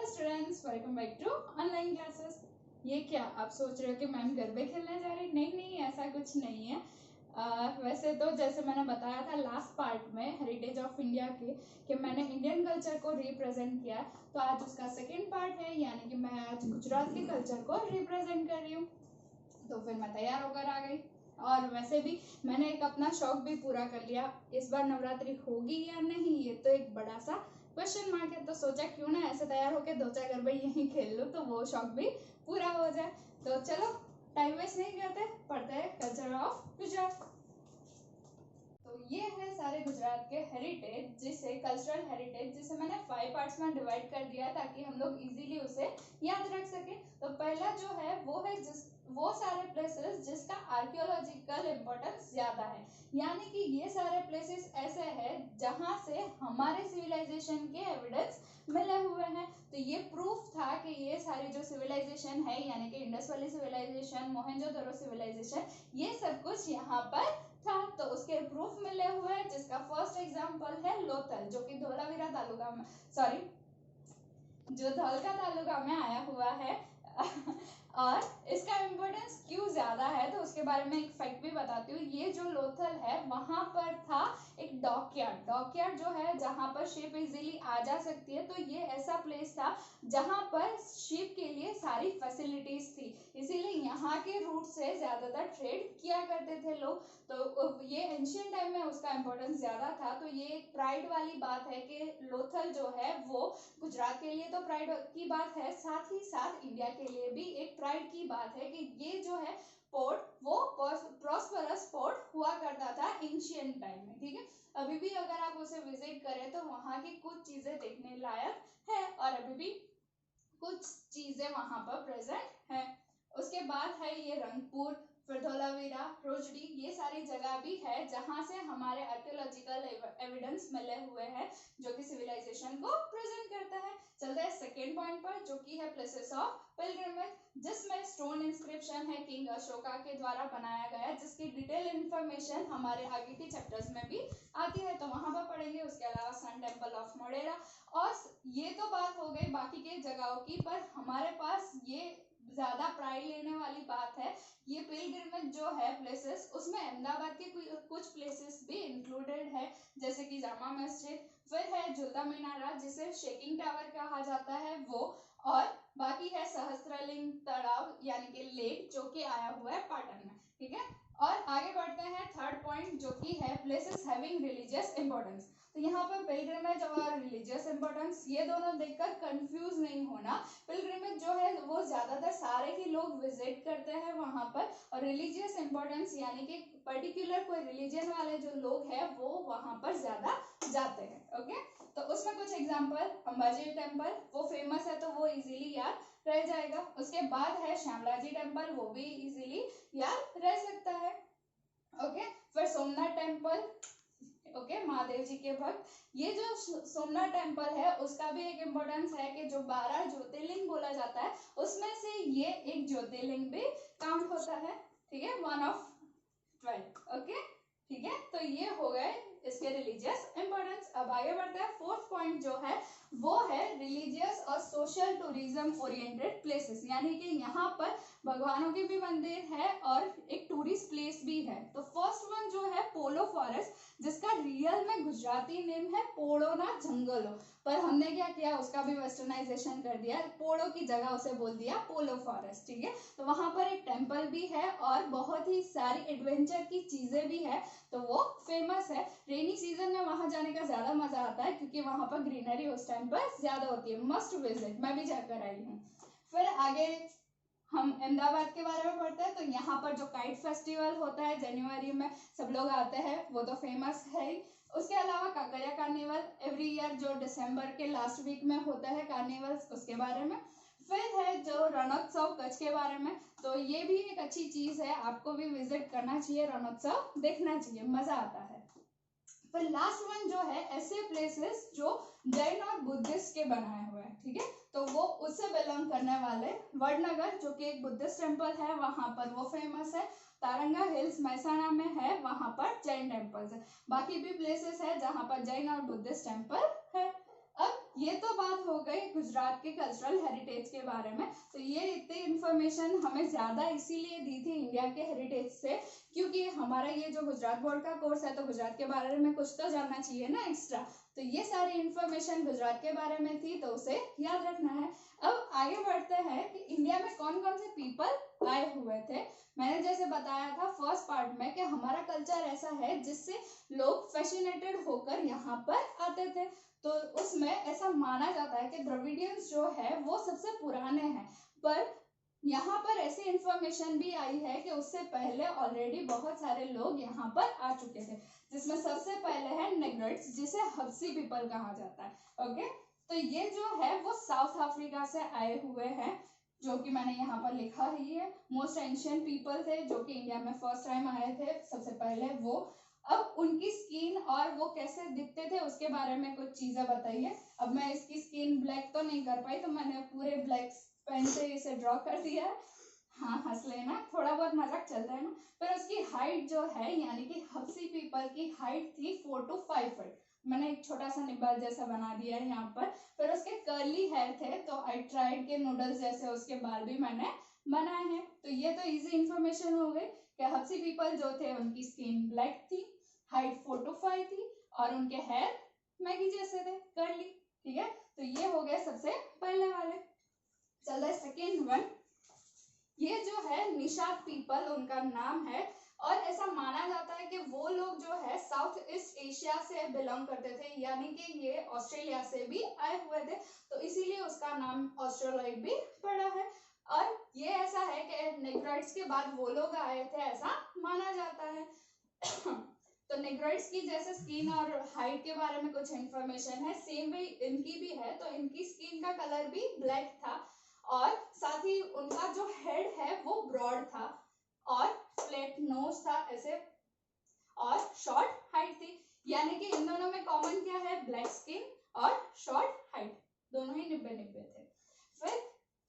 Students, welcome back to online classes. ये क्या आप सोच रहे हो कि मैम गरबे खेलने जा रही? नहीं नहीं, ऐसा कुछ नहीं है। वैसे तो जैसे मैंने बताया था लास्ट पार्ट में हेरिटेज ऑफ इंडिया के कि मैंने इंडियन कल्चर को रिप्रेजेंट किया, तो आज उसका सेकेंड पार्ट है, यानी कि मैं आज गुजरात के कल्चर को रिप्रेजेंट कर रही हूँ। तो फिर मैं तैयार होकर आ गई, और वैसे भी मैंने एक अपना शौक भी पूरा कर लिया। इस बार नवरात्रि होगी या नहीं, ये तो एक बड़ा सा क्वेश्चन मार्क है, तो सोचा क्यों ना ऐसे तैयार होकर 2-4 गरबे यहीं खेल लूं, तो वो शौक भी पूरा हो जाए। तो चलो टाइम वेस्ट नहीं करते, पढ़ते हैं कल्चर ऑफ गुजरात। तो ये है सारे गुजरात के हेरिटेज, जिसे कल्चरल हेरिटेज, जिसे मैंने 5 पार्ट्स में डिवाइड कर दिया ताकि हम लोग इजीली उसे याद रख सके। तो पहला जो है वो सारे प्लेसेस जिसका आर्कियोलॉजिकल इम्पोर्टेंस ज्यादा है, यानी कि ये सारे प्लेसेस ऐसे हैं जहां से हमारे सिविलाइजेशन के एविडेंस मिले हुए हैं। तो ये प्रूफ था कि ये सारी जो सिविलाइजेशन है, यानी कि Indus valley civilisation, Mohenjodaro civilisation, ये सब कुछ यहाँ पर था। तो उसके प्रूफ मिले हुए हैं, जिसका फर्स्ट एग्जांपल है लोथल, जो कि धोलावीरा तालुका में जो धोलका तालुका में आया हुआ है। और इसका इम्पोर्टेंस क्यों ज्यादा है, तो उसके बारे में एक फैक्ट भी बताती हूँ। ये जो लोथल है वहां पर था एक डॉकयार्ड जो है जहां पर शिप इजीली आ जा सकती है। तो ये ऐसा प्लेस था जहां पर शिप के लिए सारी फैसिलिटीज थी, इसीलिए यहाँ के रूट से ज्यादातर ट्रेड किया करते थे लोग। तो ये एंशियंट टाइम में उसका इम्पोर्टेंस ज्यादा था। तो ये एक प्राइड वाली बात है कि लोथल जो है वो गुजरात के लिए तो प्राइड की बात है, साथ ही साथ इंडिया के लिए भी एक प्राइड की बात है कि ये जो है पोर्ट वो प्रॉस्परस पोर्ट हुआ करता था एंशियंट टाइम में। ठीक है, अभी भी अगर आप उसे विजिट करें तो वहां की कुछ चीजें देखने लायक है, और अभी भी कुछ चीजें वहां पर प्रेजेंट है। उसके बाद है ये रंगपुर, फिर धोलावीरा, रोजड़ी, ये सारी जगह भी है जहां से हमारे आर्कियोलॉजिकल एविडेंस मिले हुए हैं जो कि सिविलाइजेशन को प्रेजेंट करता है। चलते हैं सेकेंड पॉइंट पर, जो कि है प्लेसेस ऑफ पिलग्रिमेज, जिसमें स्टोन इंस्क्रिप्शन है किंग अशोका के द्वारा बनाया गया, जिसकी डिटेल इंफॉर्मेशन हमारे आगे के चैप्टर्स में भी आती है, तो वहां पर पढ़ेंगे। उसके अलावा सन टेम्पल ऑफ मोडेरा, और ये तो बात हो गई बाकी के जगहों की, पर हमारे पास ये ज्यादा प्राइड लेने वाली बात है, ये पिलग्रिमेज जो है प्लेसेस, उसमें अहमदाबाद के कुछ प्लेसेस भी इंक्लूडेड है, जैसे कि जामा मस्जिद, फिर है झुलता मीनारा जिसे शेकिंग टावर कहा जाता है वो, और बाकी है सहस्त्रलिंग तालाब यानी कि लेक, जो कि आया हुआ है पाटन में। ठीक है, और आगे बढ़ते हैं थर्ड पॉइंट, जो कि है प्लेसेस हैविंग रिलीजियस इंपॉर्टेंस। तो यहाँ पर पिलग्रिमेज और रिलीजियस इंपॉर्टेंस ये दोनों देखकर कंफ्यूज नहीं होना। पिलग्रिमेज जो है वो ज्यादातर सारे ही लोग विजिट करते हैं वहां पर, और रिलीजियस इंपॉर्टेंस यानी कि पर्टिकुलर कोई रिलीजन वाले जो लोग हैं वो वहां पर ज्यादा जाते हैं। ओके, तो उसमें कुछ एग्जांपल, अंबाजी टेम्पल वो फेमस है तो वो इजीली याद रह जाएगा। उसके बाद है श्यामलाजी टेम्पल, वो भी इजीली याद रह सकता है। ओके, फिर सोमनाथ टेम्पल, ओके, महादेव जी के भक्त। ये जो सोमनाथ टेम्पल है उसका भी एक इम्पोर्टेंस है कि जो 12 ज्योतिर्लिंग बोला जाता है उसमें से ये एक ज्योतिर्लिंग भी काउंट होता है। ठीक है, 1 of 12। ओके, ठीक है, तो ये हो गए इसके रिलीजियस इंपॉर्टेंस। अब आगे बढ़ते हैं, फोर्थ पॉइंट जो है वो है रिलीजियस और सोशल टूरिज्म ओरिएंटेड प्लेसेस, यानी कि यहाँ पर भगवानों के भी मंदिर है और एक टूरिस्ट प्लेस भी है। तो फर्स्ट वन जो है पोलो फॉरेस्ट, जिसका रियल में गुजराती नेम है पोड़ोना जंगलो, पर हमने क्या किया, उसका भी वेस्टर्नाइजेशन कर दिया, पोड़ो की जगह उसे बोल दिया पोलो फॉरेस्ट। ठीक है, तो वहां पर एक टेम्पल भी है और बहुत ही सारी एडवेंचर की चीजें भी है, तो वो फेमस है। रेनी सीजन में वहां जाने का ज्यादा मजा आता है क्योंकि वहां पर ग्रीनरी उस टाइम पर ज्यादा होती है, मस्ट विजिट, मैं भी जाकर आई हूँ। फिर आगे हम अहमदाबाद के बारे में पढ़ते हैं, तो यहाँ पर जो काइट फेस्टिवल होता है जनवरी में, सब लोग आते हैं, वो तो फेमस है ही। उसके अलावा काकरिया कार्निवल एवरी ईयर जो दिसंबर के लास्ट वीक में होता है कार्निवल, उसके बारे में। फिर है जो रणोत्सव कच्छ के बारे में, तो ये भी एक अच्छी चीज है, आपको भी विजिट करना चाहिए, रणोत्सव देखना चाहिए, मजा आता है। फिर लास्ट वन जो है ऐसे प्लेसेस जो जैन और बुद्धिस्ट के बनाए हुए हैं। ठीक है, तो वो उससे बिलोंग करने वाले वडनगर जो कि एक बुद्धिस्ट टेम्पल है, वहां पर वो फेमस है। तारंगा हिल्स महसाना में है, वहां पर जैन टेम्पल्स है। बाकी भी प्लेसेस है जहां पर जैन और बुद्धिस्ट टेम्पल है। अब ये तो बात हो गई गुजरात के कल्चरल हेरिटेज के बारे में। तो ये इतनी इन्फॉर्मेशन हमें ज्यादा इसीलिए दी थी इंडिया के हेरिटेज से, क्योंकि हमारा ये जो गुजरात बोर्ड का कोर्स है तो गुजरात के बारे में कुछ तो जानना चाहिए ना एक्स्ट्रा। तो ये सारी इन्फॉर्मेशन गुजरात के बारे में थी, तो उसे याद रखना है। अब आगे बढ़ते हैं कि इंडिया में कौन कौन से पीपल आए हुए थे। मैंने जैसे बताया था फर्स्ट पार्ट में कि हमारा कल्चर ऐसा है जिससे लोग फैसिनेटेड होकर यहाँ पर आते थे। तो उसमें ऐसा माना जाता है कि द्रविडियंस जो है वो सबसे पुराने हैं, पर यहाँ पर ऐसी इंफॉर्मेशन भी आई है कि उससे पहले ऑलरेडी बहुत सारे लोग यहाँ पर आ चुके थे, जिसमें सबसे पहले है नेग्रिट्स, जिसे हब्सी पीपल कहा जाता है। ओके, तो ये जो है वो साउथ अफ्रीका से आए हुए हैं, जो कि मैंने यहाँ पर लिखा ही है। मोस्ट एंशिएंट पीपल थे जो कि इंडिया में फर्स्ट टाइम आए थे सबसे पहले वो। अब उनकी स्किन और वो कैसे दिखते थे उसके बारे में कुछ चीजें बताइए। अब मैं इसकी स्किन ब्लैक तो नहीं कर पाई, तो मैंने पूरे ब्लैक पेन से इसे ड्रॉ कर दिया है। हाँ, हंस लेना, थोड़ा बहुत मजाक चलता है ना। पर उसकी हाइट जो है, यानी कि हब्सी पीपल की हाइट थी 4 to 5 फीट। मैंने एक छोटा सा निब्बल जैसा बना दिया है यहाँ पर। फिर उसके कर्ली हेयर थे, तो आई ट्राइड के नूडल्स जैसे उसके बाल भी मैंने बनाए हैं। तो ये तो इजी इंफॉर्मेशन हो गई कि हब्सी पीपल जो थे उनकी स्किन ब्लैक थी, हाइट 4 to 5 थी, और उनके हेयर मैगी जैसे थे, कर्ली। ठीक है, तो ये हो गए सबसे पहले वाले। चल रहा है सेकेंड वन। ये जो है निषाद पीपल उनका नाम है, और ऐसा माना जाता है कि वो लोग जो है साउथ ईस्ट एशिया से बिलोंग करते थे, यानी कि ये ऑस्ट्रेलिया से भी आए हुए थे, तो इसीलिए उसका नाम ऑस्ट्रेलॉइड भी पड़ा है। और ये ऐसा है कि नेग्राइट्स के बाद वो लोग आए थे, ऐसा माना जाता है। तो नेग्राइट्स की जैसे स्किन और हाइट के बारे में कुछ इंफॉर्मेशन है, सेम वे इनकी भी है। तो इनकी स्किन का कलर भी ब्लैक था, और साथ ही उनका जो हेड है वो ब्रॉड था, और फ्लैट नोज था ऐसे, और शॉर्ट हाइट थी। यानी कि इन दोनों में कॉमन क्या है, ब्लैक स्किन और शॉर्ट हाइट, दोनों ही 90-90 थे। फिर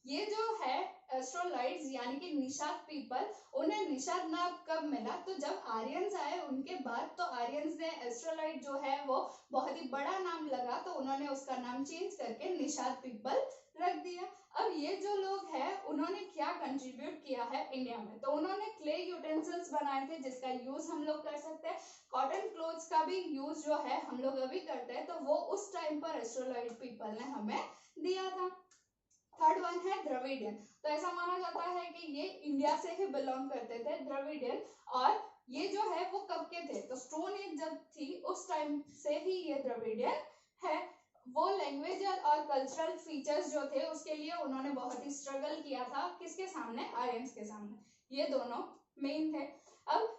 ये जो है एस्ट्रोलाइट्स यानी कि निषाद पीपल, उन्हें निषाद नाम कब मिला, तो जब आर्यंस आए उनके बाद, तो आर्यंस ने एस्ट्रोलाइट जो है वो बहुत ही बड़ा नाम लगा, तो उन्होंने उसका नाम चेंज करके निषाद पीपल रख दिया। अब ये जो लोग हैं उन्होंने क्या कंट्रीब्यूट किया है इंडिया में, तो उन्होंने क्ले यूटेंसिल्स बनाए थे जिसका यूज हम लोग कर सकते हैं। कॉटन क्लोथ्स का भी यूज जो है हम लोग अभी करते हैं, तो वो उस टाइम पर एस्ट्रोलाइट पीपल ने हमें दिया था। थर्ड वन है द्रविडियन। तो ऐसा माना जाता है कि ये इंडिया से ही बिलोंग करते थे द्रविडियन, और ये जो है वो कब के थे, तो स्टोन एज जब थी उस टाइम से ही ये द्रविडियन है। वो लैंग्वेज और कल्चरल फीचर्स जो थे उसके लिए उन्होंने बहुत ही स्ट्रगल किया था, किसके सामने, आर्यंस के सामने, ये दोनों मेन थे। अब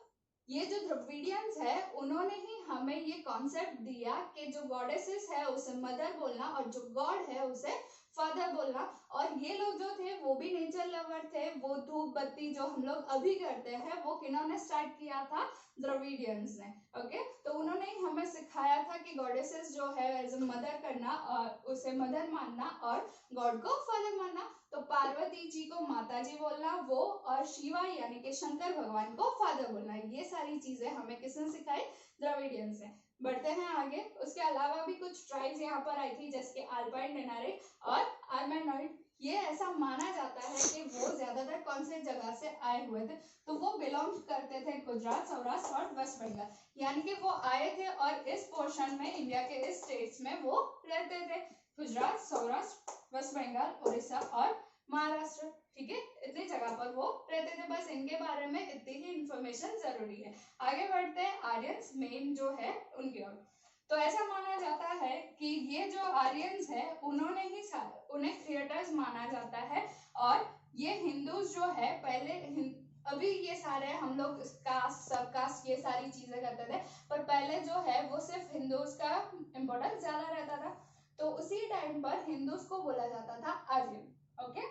ये जो द्रविडियंस है उन्होंने ही हमें ये कॉन्सेप्ट दिया कि जो गॉडेसेस है उसे मदर बोलना, और जो गॉड है उसे फादर बोलना। और ये लोग जो थे वो भी नेचर लवर थे। वो धूप बत्ती जो हम लोग अभी करते हैं वो किन्होंने स्टार्ट किया था, द्रविडियंस ने। ओके, तो उन्होंने ही हमें सिखाया था कि गॉडेसेस जो है एज ए मदर करना, और उसे मदर मानना, और गॉड को फादर मानना। तो पार्वती जी को माता जी बोलना वो, और शिवा यानी कि शंकर भगवान को फादर बोलना, ये सारी चीजें हमें किसने सिखाई, द्रविडियंस ने। बढ़ते हैं आगे। उसके अलावा भी कुछ ट्राइब्स यहाँ पर आई थी जैसे कि अल्पाइन डेनारे और आर्मेनॉइड। ये ऐसा माना जाता है कि वो ज्यादातर कौन से जगह से आए हुए थे, तो वो बिलोंग करते थे गुजरात, सौराष्ट्र और वेस्ट बंगाल, यानी कि वो आए थे और इस पोर्शन में इंडिया के इस स्टेट्स में वो रहते थे, गुजरात, सौराष्ट्र, वेस्ट बंगाल, उड़ीसा और महाराष्ट्र। ठीक है, इतनी जगह पर वो रहते थे। बस इनके बारे में इतनी ही इंफॉर्मेशन जरूरी है। आगे बढ़ते हैं आर्यंस मेन जो है उनकी ओर। तो ऐसा माना जाता है कि ये जो आर्यंस है उन्होंने ही उन्हें क्रिएटर्स माना जाता है, और ये हिंदूज जो है पहले, अभी ये सारे हम लोग कास्ट सब कास्ट ये सारी चीजें करते थे, पर पहले जो है वो सिर्फ हिंदूज का इम्पोर्टेंस ज्यादा रहता था। तो उसी टाइम पर हिंदूज को बोला जाता था आर्यन। ओके,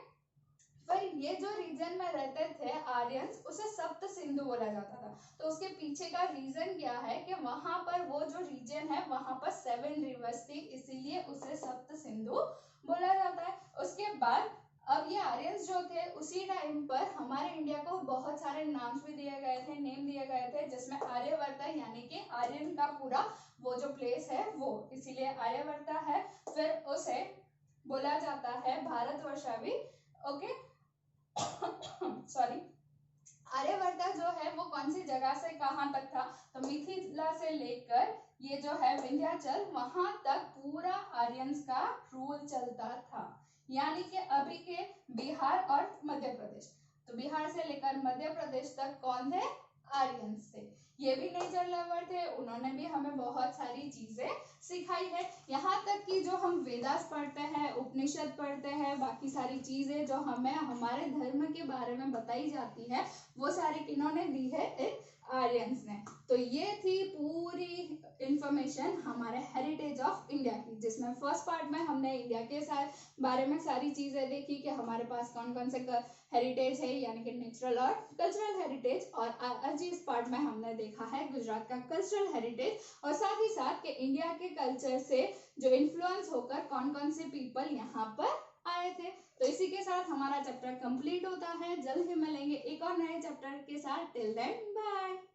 पर ये जो रीजन में रहते थे आर्यंस, उसे सप्त सिंधु बोला जाता था। तो उसके पीछे का रीजन क्या है कि वहां पर वो जो रीजन है वहां पर 7 रिवर्स थी, इसीलिए उसे सप्त सिंधु बोला जाता है। उसके बाद अब ये आर्यंस जो थे उसी टाइम पर हमारे इंडिया को बहुत सारे नाम भी दिए गए थे, नेम दिए गए थे, जिसमें आर्यवर्त यानी कि आर्यन का पूरा वो जो प्लेस है वो, इसीलिए आर्यवर्ता है। फिर उसे बोला जाता है भारतवर्ष भी। Okay sorry. आर्यवर्ता जो है वो कौन सी जगह से कहाँ तक था, तो मिथिला से लेकर ये जो है विंध्याचल, वहां तक पूरा आर्यंस का रूल चलता था। यानी कि अभी के बिहार और मध्य प्रदेश, तो बिहार से लेकर मध्य प्रदेश तक कौन थे, आर्यंस थे। ये भी नेचर लवर थे, उन्होंने भी हमें बहुत सारी चीजें सिखाई है। यहाँ तक कि जो हम वेदास पढ़ते हैं, उपनिषद पढ़ते हैं, बाकी सारी चीजें जो हमें हमारे धर्म के बारे में बताई जाती है, वो सारी किन्होंने दी है, इन आर्यंस ने। तो ये थी पूरी इंफॉर्मेशन हमारे हेरिटेज ऑफ इंडिया की, जिसमें फर्स्ट पार्ट में हमने इंडिया के बारे में सारी चीजें देखी कि हमारे पास कौन कौन से हेरिटेज है, यानी कि नेचुरल और कल्चरल हेरिटेज। और आज इस पार्ट में हमने देखा है गुजरात का कल्चरल हेरिटेज, और साथ ही साथ के इंडिया के कल्चर से जो इन्फ्लुएंस होकर कौन कौन से पीपल यहाँ पर आए थे। तो इसी के साथ हमारा चैप्टर कंप्लीट होता है। जल्द ही मिलेंगे एक और नए चैप्टर के साथ। Till then bye.